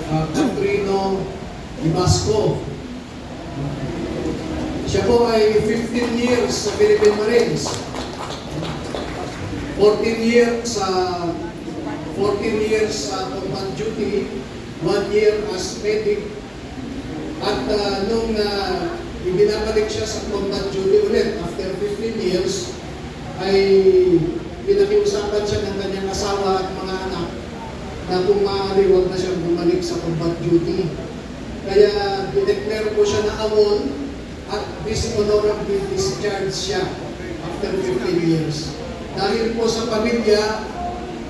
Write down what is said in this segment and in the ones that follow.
Catrino Ibasco. Siya po ay 15 years sa Philippine Marines. 14 years sa combat duty, 1 year as medic. At nung ibinabalik siya sa combat duty ulit after 15 years, ay pinakiusapan siya ng kanyang asawa at mga anak na kung maaari huwag na siyang bumalik sa combat duty. Kaya dineclare po siya na awol at dishonorably discharge siya after 15 years. Dahil po sa pamilya,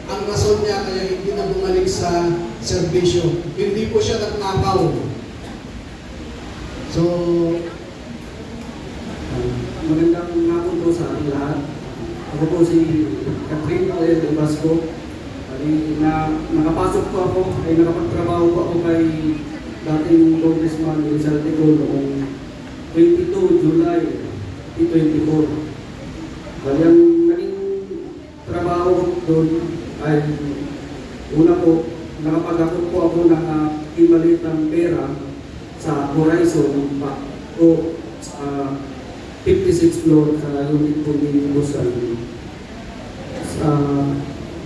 ang rason niya kaya hindi na bumalik sa serbisyo. Hindi po siya nagnakaw. So, magandang hapon po sa ating lahat. Ako po si Catrino Ibasco. Nakapasok po ako, ay nakapagtrabaho po ako kay dating Congressman Rizal Tico noong 22 July 2024. Bali ang naging trabaho ko doon ay una po, nakapag-akot po ako ng imalitang pera sa Horizon o 56 floor sa unit po ni Busal.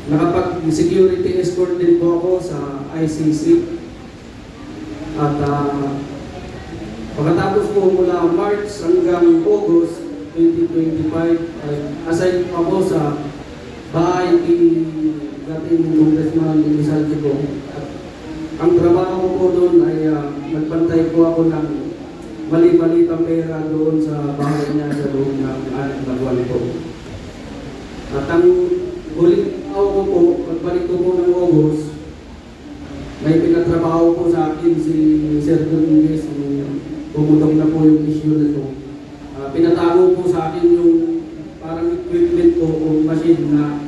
Nakapag-security escort din po ako sa ICC. At pagkatapos po mula March hanggang August 2025, ay assign ako sa bahay ni dating Congressman Rizal Tico. Ang trabaho ko po doon ay nagbantay po ako ng mali-malitang pera doon sa bahay niya sa loob ng 6 na buwan po. At ang huling araw ko po, pagbalik ko po ng August, may pinatrabaho po sa akin si Sir Dominguez, pumutok na po yung issue na ito. Pinatago po sa akin yung parang equipment po o machine na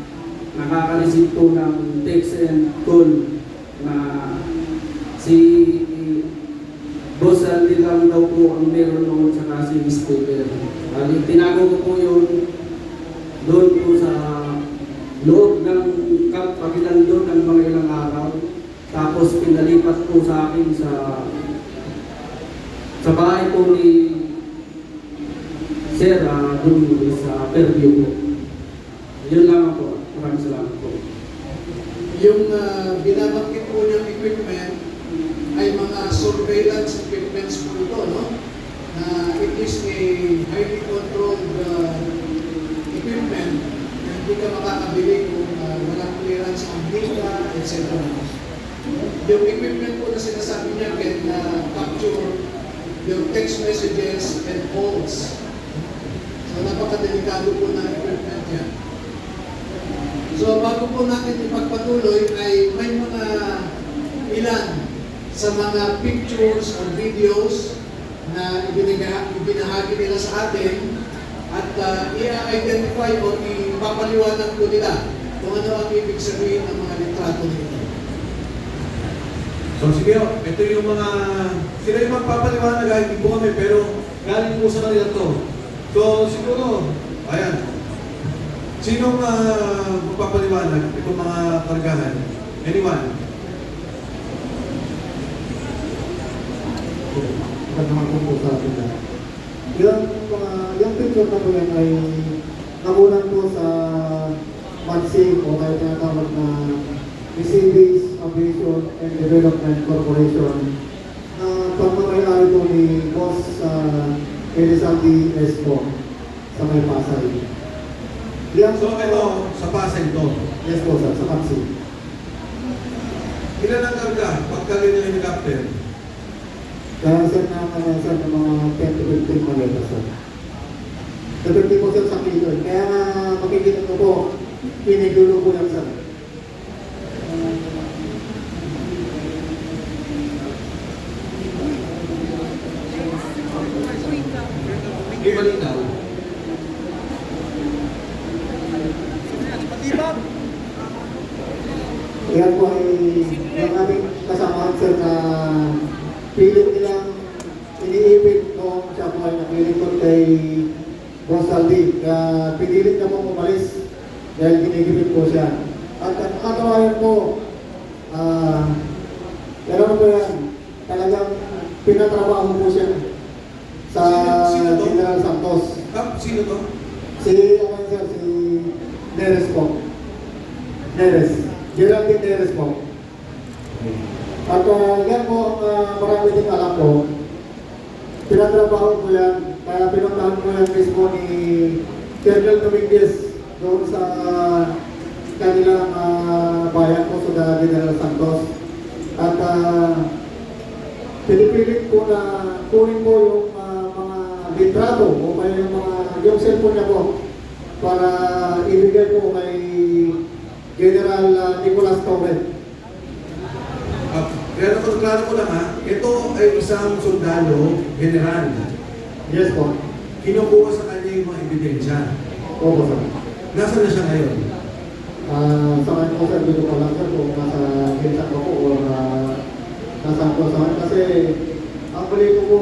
nakaka-receive po ng text and call na si Boss Andy lang daw po ang meron noon sa kasi speaker. Tinago ko po yun doon po sa loob ng camp, pagilan doon ng mga ilang araw. Tapos pinalipat po sa akin sa bahay po ni Sir Dominguez sa Fairview po. Yun lang po. Maraming salamat po. yung binabanggit po niyang equipment ay mga surveillance equipments po ito, no? Na it is a highly controlled equipment na hindi ka makakabili kung walang clearance ang data, etc. Yung equipment po na sinasabi niya can capture yung text messages and calls. So napakadelikado po na equipment yan. So bago po natin ipagpatuloy ay may mga ilan sa mga pictures or videos na ibinahagi nila sa atin at i-identify o ipapaliwanag po nila kung ano ang ibig sabihin ng mga litrato nito. So sige, ito yung mga, sila yung magpapaliwanag, hindi po kami, pero galing po sa kanila to. So siguro, ayan, sinong magpapaliwanag itong mga kargahan? Anyone? Naman po sa atin na. Yung picture na po yan ay nakunan po sa MAGSIC o kaya tinatawag na Mercedes Aviation and Development Corporation na pagmamayari po ni Boss Elizalde Esco sa may Pasay. So ito, sa Pasay to. Yes po sir, sa MAGSIC. Ilan ang karga pagkali ng helicopter? Kaya sir na sir ng mga 10 to 15 maleta sir. 50 po sir sa kilo. Kaya makikita ko po, pinigulo po yan sir. Hindi malinaw. Yan po ay yung aming kasamahan sir na pilit nilang iniipit noong siya po ay nakilingkod kay Boss Aldi. Kaya pinilit na po umalis dahil ginigipit po siya. At ang katawayan po, alam mo yan, talagang pinatrabaho po siya sa Sino to? General Santos. Sino to? Si Neres po. Neres. Geraldine Neres po. At yan po, marami din alam po. Pinatrabaho ko yan. Kaya pinuntahan ko yan mismo ni Colonel Dominguez doon sa kanilang bayan po sa General Santos. At pinipilit ko na kunin po yung mga litrato o kaya yung cellphone niya po para ibigay po kay General Nicolas Torres. Kaya klaro ko lang ha, ito ay isang sundalo, general. Yes po. Kinukuha sa kanya yung mga ebidensya. Opo sir. Nasaan na siya ngayon? Sa kanya po sir, dito ko lang sir kung nasa Ginsan ko po o nasaan po sa kanya. Kasi ang bali ko po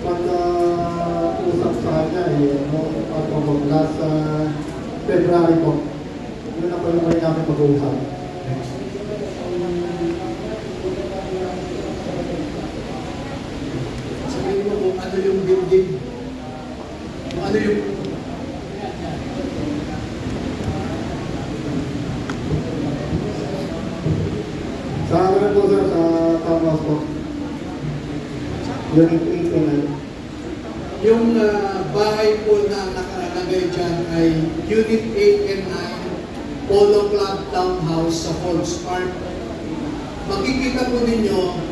pag-usap sa kanya last February po. Yun na po yung may namin mag-uusap. Sabihin mo kung ano yung building. Kung ano yung Sa amin po sir, sa townhouse po. Unit 8 po na. yung bahay po na nakalagay dyan ay Unit 8 and 9 Polo Club Townhouse sa Forbes Park. Makikita po ninyo,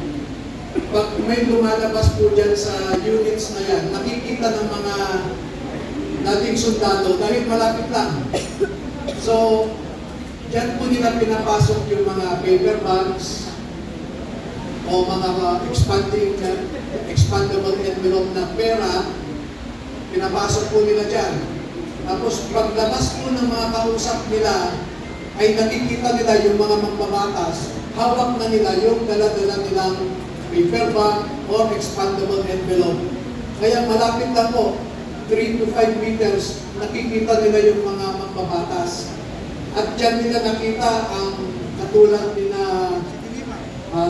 pag may lumalabas po dyan sa units na yan, nakikita ng mga dating sundalo dahil malapit lang. So, dyan po nila pinapasok yung mga paper bags o mga expandable envelope na pera, pinapasok po nila dyan. Tapos paglabas po ng mga kausap nila, ay nakikita nila yung mga magbabatas, hawak na nila yung dala-dala nilang paper bag or expandable envelope. Kaya malapit lang po, 3 to 5 meters, nakikita nila yung mga magbabatas. At dyan nila nakita ang katulad ni na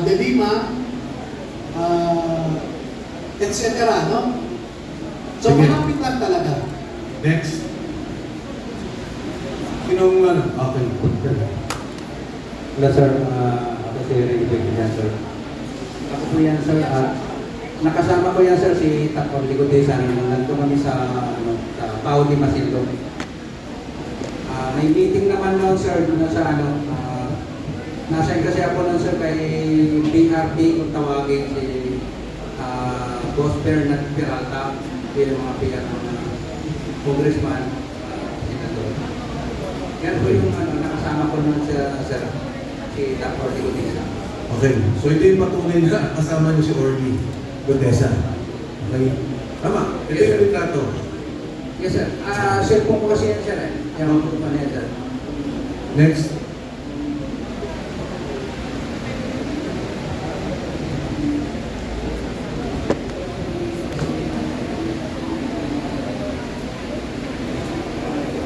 De Lima, etc. No? So, Sige. malapit lang talaga. Next. Sinong ano? Okay. Hello sir, ako si Ray Beguian sir. Ako po yan sir, nakasama ko yan sir si Takor Ligotesa nung nandito kami sa Pao de Masinloc. May meeting naman noon sir, doon sa nasa kasi ako noon sir kay BRP kung tawagin si Boss Bernard Peralta, yung mga PR congressman, senador. Yan po yung nakasama ko noon sa sir, si Dr. Ligotesa. Okay. So ito yung patunay na kasama niyo si Orly Gutesa. Okay. Tama. Ito yung litrato. Yes sir. Cellphone ko kasi yan sir. Yan po pa niya sir. Next.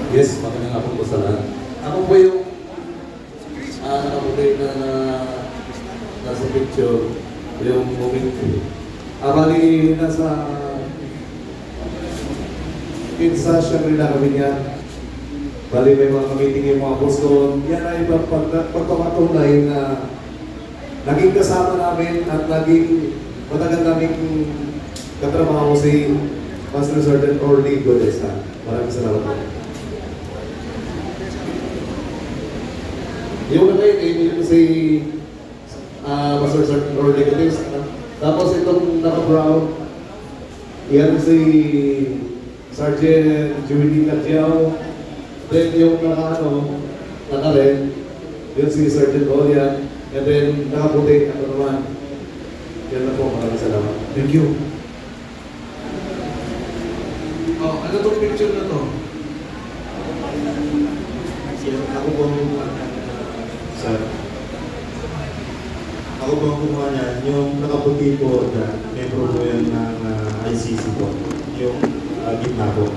Yes, magandang hapon po sa lahat. Ako po yung nakaputi na nasa picture, yung moment ko. Bali, nasa Kinsa Shangri-La kami niyan. Bali, may mga meeting yung mga boss doon. Yan ay pagpapatunay na naging kasama namin at naging matagal namin katrabaho si Master Sergeant Orly Gutesa. Maraming salamat po. Yung ano yun, si Master Sergeant Orly Gutesa. Tapos itong naka-brown, yan si Sergeant Judy Catiao. Then yung naka-red, yun si Sergeant Olian. And then nakaputi, ako naman. Yan na po, maraming salamat. Thank you. Oh, ano tong picture na to? Ako po ang sir. Ako po ang kumuha niyan. Yung nakaputi po na may po yan ng ICC po. Yung gitna po.